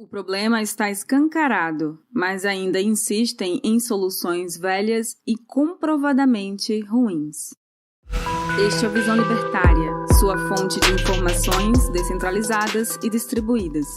O problema está escancarado, mas ainda insistem em soluções velhas e comprovadamente ruins. Este é o Visão Libertária, sua fonte de informações descentralizadas e distribuídas.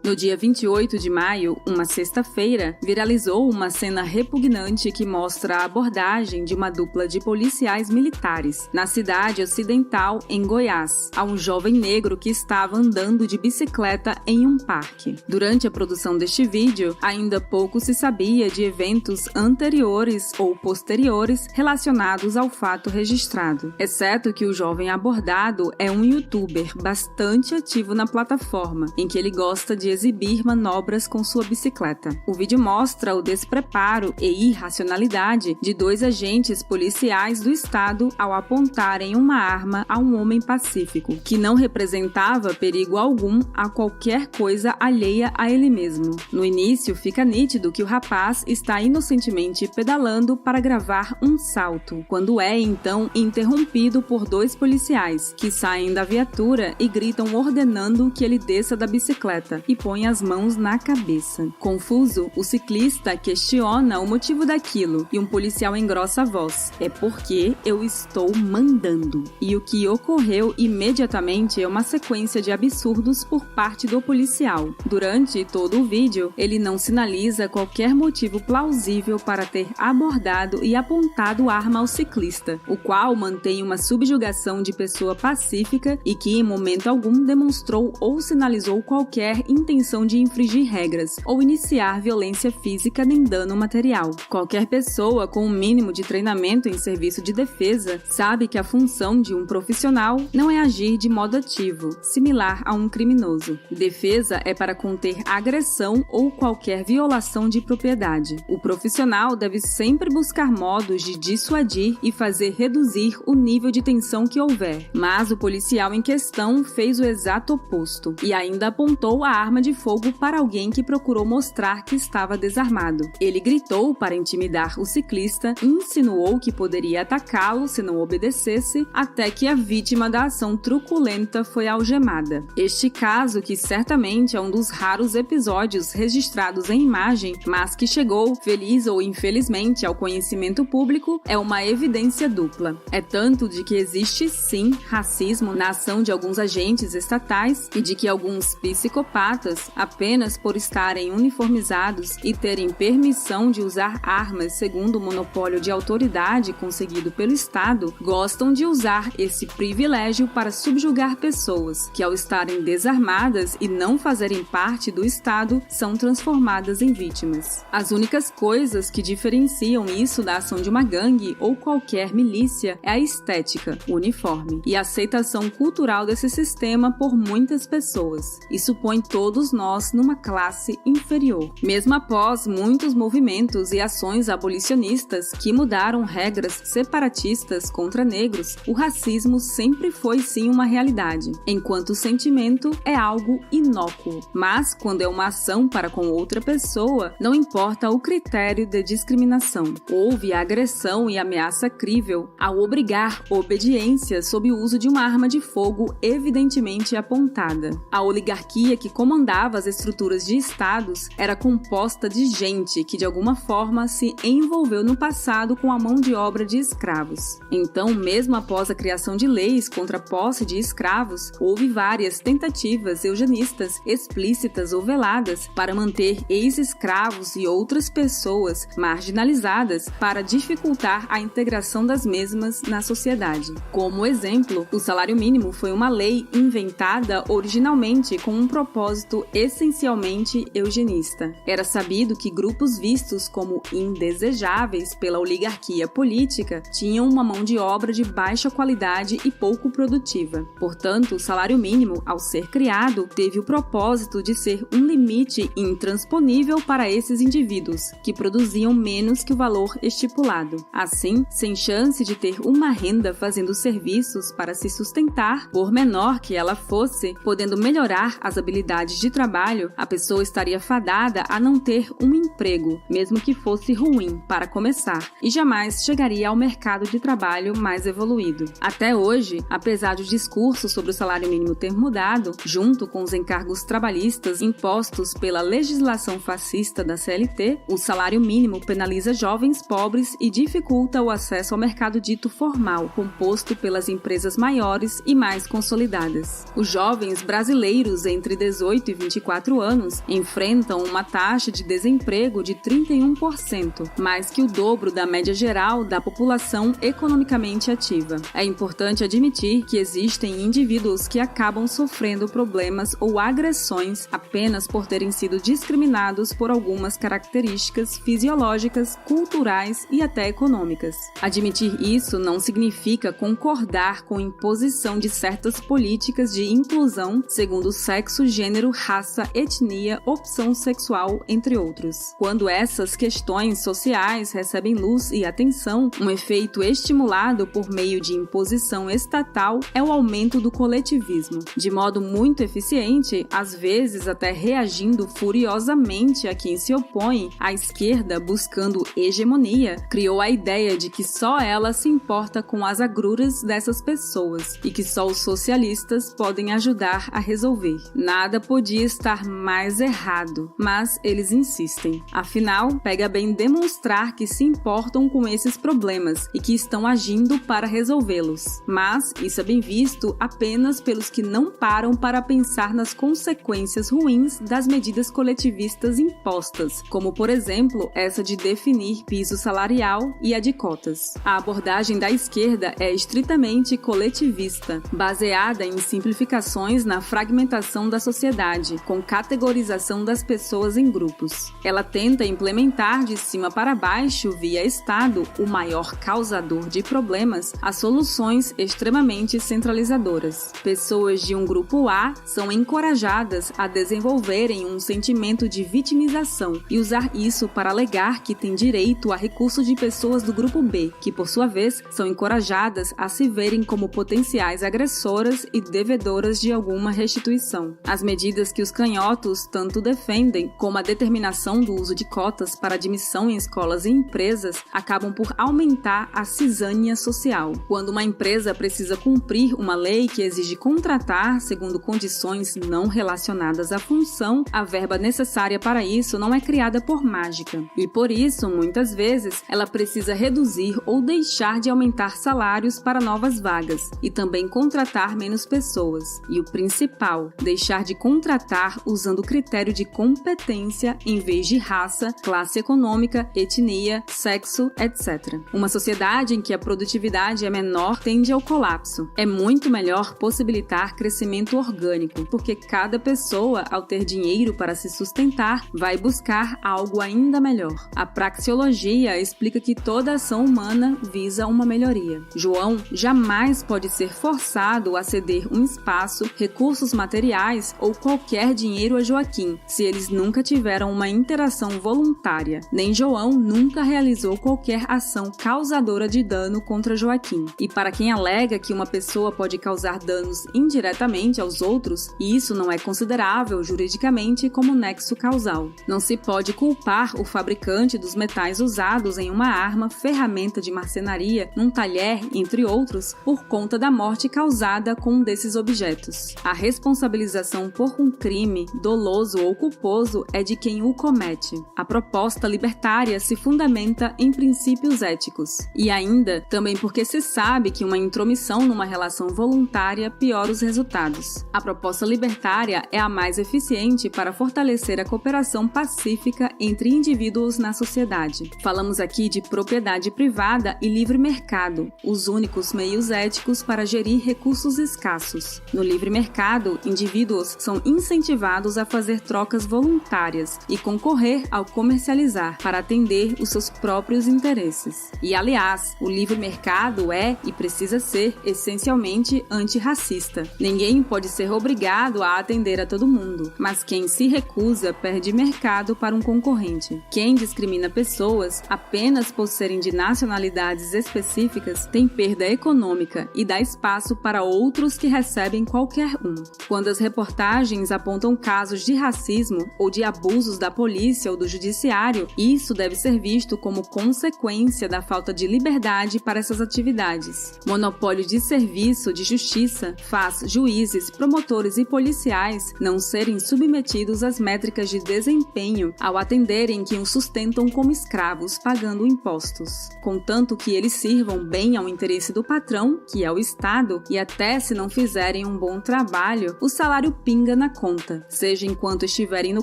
No dia 28 de maio, uma sexta-feira, viralizou uma cena repugnante que mostra a abordagem de uma dupla de policiais militares na cidade ocidental, em Goiás, a um jovem negro que estava andando de bicicleta em um parque. Durante a produção deste vídeo, ainda pouco se sabia de eventos anteriores ou posteriores relacionados ao fato registrado, exceto que o jovem abordado é um youtuber bastante ativo na plataforma, em que ele gosta de exibir manobras com sua bicicleta. O vídeo mostra o despreparo e irracionalidade de dois agentes policiais do estado ao apontarem uma arma a um homem pacífico, que não representava perigo algum a qualquer coisa alheia a ele mesmo. No início, fica nítido que o rapaz está inocentemente pedalando para gravar um salto, quando é então interrompido por dois policiais, que saem da viatura e gritam ordenando que ele desça da bicicleta e põe as mãos na cabeça. Confuso, o ciclista questiona o motivo daquilo e um policial engrossa a voz: "É porque eu estou mandando." E o que ocorreu imediatamente é uma sequência de absurdos por parte do policial. Durante todo o vídeo, ele não sinaliza qualquer motivo plausível para ter abordado e apontado arma ao ciclista, o qual mantém uma subjugação de pessoa pacífica e que em momento algum demonstrou ou sinalizou qualquer intenção de infringir regras ou iniciar violência física nem dano material. Qualquer pessoa com um mínimo de treinamento em serviço de defesa sabe que a função de um profissional não é agir de modo ativo, similar a um criminoso. Defesa é para conter agressão ou qualquer violação de propriedade. O profissional deve sempre buscar modos de dissuadir e fazer reduzir o nível de tensão que houver. Mas o policial em questão fez o exato oposto e ainda apontou a arma de fogo para alguém que procurou mostrar que estava desarmado. Ele gritou para intimidar o ciclista e insinuou que poderia atacá-lo se não obedecesse, até que a vítima da ação truculenta foi algemada. Este caso, que certamente é um dos raros episódios registrados em imagem, mas que chegou, feliz ou infelizmente, ao conhecimento público, é uma evidência dupla. É tanto de que existe sim racismo na ação de alguns agentes estatais e de que alguns psicopatas, apenas por estarem uniformizados e terem permissão de usar armas segundo o monopólio de autoridade conseguido pelo Estado, gostam de usar esse privilégio para subjugar pessoas que, ao estarem desarmadas e não fazerem parte do Estado, são transformadas em vítimas. As únicas coisas que diferenciam isso da ação de uma gangue ou qualquer milícia é a estética, o uniforme, e a aceitação cultural desse sistema por muitas pessoas. Isso põe todos nós numa classe inferior. Mesmo após muitos movimentos e ações abolicionistas que mudaram regras separatistas contra negros, o racismo sempre foi sim uma realidade, enquanto o sentimento é algo inócuo. Mas quando é uma ação para com outra pessoa, não importa o critério de discriminação. Houve agressão e ameaça crível ao obrigar obediência sob o uso de uma arma de fogo evidentemente apontada. A oligarquia que comandava as estruturas de estados era composta de gente que de alguma forma se envolveu no passado com a mão de obra de escravos. Então, mesmo após a criação de leis contra a posse de escravos, houve várias tentativas eugenistas explícitas ou veladas para manter ex-escravos e outras pessoas marginalizadas para dificultar a integração das mesmas na sociedade. Como exemplo, o salário mínimo foi uma lei inventada originalmente com um propósito essencialmente eugenista. Era sabido que grupos vistos como indesejáveis pela oligarquia política tinham uma mão de obra de baixa qualidade e pouco produtiva. Portanto, o salário mínimo, ao ser criado, teve o propósito de ser um limite intransponível para esses indivíduos, que produziam menos que o valor estipulado. Assim, sem chance de ter uma renda fazendo serviços para se sustentar, por menor que ela fosse, podendo melhorar as habilidades de trabalho, a pessoa estaria fadada a não ter um emprego, mesmo que fosse ruim, para começar, e jamais chegaria ao mercado de trabalho mais evoluído. Até hoje, apesar de o discurso sobre o salário mínimo ter mudado, junto com os encargos trabalhistas impostos pela legislação fascista da CLT, o salário mínimo penaliza jovens pobres e dificulta o acesso ao mercado dito formal, composto pelas empresas maiores e mais consolidadas. Os jovens brasileiros entre 18 e 24 anos enfrentam uma taxa de desemprego de 31%, mais que o dobro da média geral da população economicamente ativa. É importante admitir que existem indivíduos que acabam sofrendo problemas ou agressões apenas por terem sido discriminados por algumas características fisiológicas, culturais e até econômicas. Admitir isso não significa concordar com a imposição de certas políticas de inclusão segundo sexo, gênero, raça, etnia, opção sexual, entre outros. Quando essas questões sociais recebem luz e atenção, um efeito estimulado por meio de imposição estatal é o aumento do coletivismo. De modo muito eficiente, às vezes até reagindo furiosamente a quem se opõe, a esquerda, buscando hegemonia, criou a ideia de que só ela se importa com as agruras dessas pessoas e que só os socialistas podem ajudar a resolver. Nada podia estar mais errado, mas eles insistem. Afinal, pega bem demonstrar que se importam com esses problemas e que estão agindo para resolvê-los. Mas isso é bem visto apenas pelos que não param para pensar nas consequências ruins das medidas coletivistas impostas, como, por exemplo, essa de definir piso salarial e a de cotas. A abordagem da esquerda é estritamente coletivista, baseada em simplificações na fragmentação da sociedade, com categorização das pessoas em grupos. Ela tenta implementar de cima para baixo, via Estado, o maior causador de problemas, as soluções extremamente centralizadoras. Pessoas de um grupo A são encorajadas a desenvolverem um sentimento de vitimização e usar isso para alegar que têm direito a recursos de pessoas do grupo B, que por sua vez são encorajadas a se verem como potenciais agressoras e devedoras de alguma restituição. As medidas que os canhotos tanto defendem, como a determinação do uso de cotas para admissão em escolas e empresas, acabam por aumentar a cisânia social. Quando uma empresa precisa cumprir uma lei que exige contratar segundo condições não relacionadas à função, a verba necessária para isso não é criada por mágica. E por isso, muitas vezes, ela precisa reduzir ou deixar de aumentar salários para novas vagas e também contratar menos pessoas. E o principal, deixar de contratar usando o critério de competência em vez de raça, classe econômica, etnia, sexo, etc. Uma sociedade em que a produtividade é menor tende ao colapso. É muito melhor possibilitar crescimento orgânico, porque cada pessoa, ao ter dinheiro para se sustentar, vai buscar algo ainda melhor. A praxeologia explica que toda ação humana visa uma melhoria. João jamais pode ser forçado a ceder um espaço, recursos materiais ou qualquer dinheiro a Joaquim, se eles nunca tiveram uma interação voluntária. Nem João nunca realizou qualquer ação causadora de dano contra Joaquim. E para quem alega que uma pessoa pode causar danos indiretamente aos outros, isso não é considerável juridicamente como nexo causal. Não se pode culpar o fabricante dos metais usados em uma arma, ferramenta de marcenaria, num talher, entre outros, por conta da morte causada com um desses objetos. A responsabilização por um crime, doloso ou culposo, é de quem o comete. A proposta libertária se fundamenta em princípios éticos. E ainda, também porque se sabe que uma intromissão numa relação voluntária piora os resultados. A proposta libertária é a mais eficiente para fortalecer a cooperação pacífica entre indivíduos na sociedade. Falamos aqui de propriedade privada e livre mercado, os únicos meios éticos para gerir recursos escassos. No livre mercado, indivíduos são incentivados a fazer trocas voluntárias e concorrer ao comercializar para atender os seus próprios interesses. E, aliás, o livre mercado é e precisa ser essencialmente antirracista. Ninguém pode ser obrigado a atender a todo mundo, mas quem se recusa perde mercado para um concorrente. Quem discrimina pessoas apenas por serem de nacionalidades específicas tem perda econômica e dá espaço para outros que recebem qualquer um. Quando as reportagens investigações apontam casos de racismo ou de abusos da polícia ou do judiciário, isso deve ser visto como consequência da falta de liberdade para essas atividades. Monopólio de serviço de justiça faz juízes, promotores e policiais não serem submetidos às métricas de desempenho ao atenderem que os sustentam como escravos, pagando impostos. Contanto que eles sirvam bem ao interesse do patrão, que é o Estado, e até se não fizerem um bom trabalho, o salário pinga na conta, seja enquanto estiverem no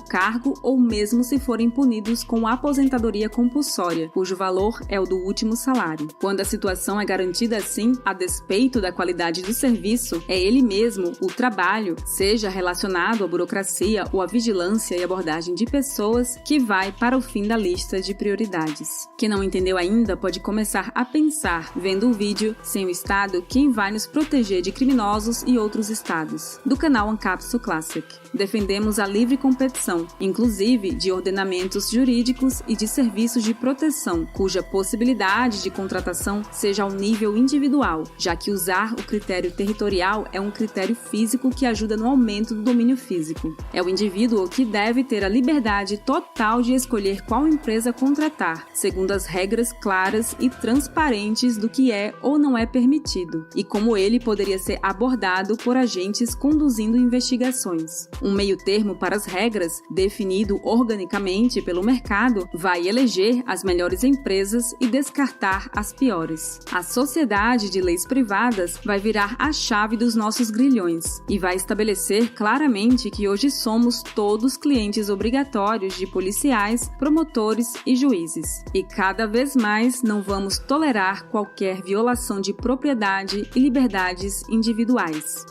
cargo ou mesmo se forem punidos com aposentadoria compulsória, cujo valor é o do último salário. Quando a situação é garantida assim, a despeito da qualidade do serviço, é ele mesmo, o trabalho, seja relacionado à burocracia ou à vigilância e abordagem de pessoas, que vai para o fim da lista de prioridades. Quem não entendeu ainda pode começar a pensar, vendo o vídeo Sem o Estado, quem vai nos proteger de criminosos e outros estados, do canal Ancapsu Classic. Defendemos a livre competição, inclusive de ordenamentos jurídicos e de serviços de proteção, cuja possibilidade de contratação seja ao nível individual, já que usar o critério territorial é um critério físico que ajuda no aumento do domínio físico. É o indivíduo que deve ter a liberdade total de escolher qual empresa contratar, segundo as regras claras e transparentes do que é ou não é permitido, e como ele poderia ser abordado por agentes conduzindo investigações. Um meio-termo para as regras, definido organicamente pelo mercado, vai eleger as melhores empresas e descartar as piores. A sociedade de leis privadas vai virar a chave dos nossos grilhões e vai estabelecer claramente que hoje somos todos clientes obrigatórios de policiais, promotores e juízes. E cada vez mais não vamos tolerar qualquer violação de propriedade e liberdades individuais.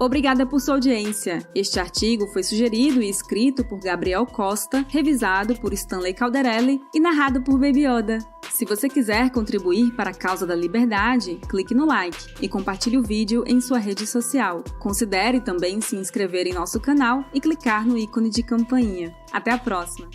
Obrigada por sua audiência. Este artigo foi sugerido e escrito por Gabriel Costa, revisado por Stanley Calderelli e narrado por Baby Yoda. Se você quiser contribuir para a causa da liberdade, clique no like e compartilhe o vídeo em sua rede social. Considere também se inscrever em nosso canal e clicar no ícone de campainha. Até a próxima!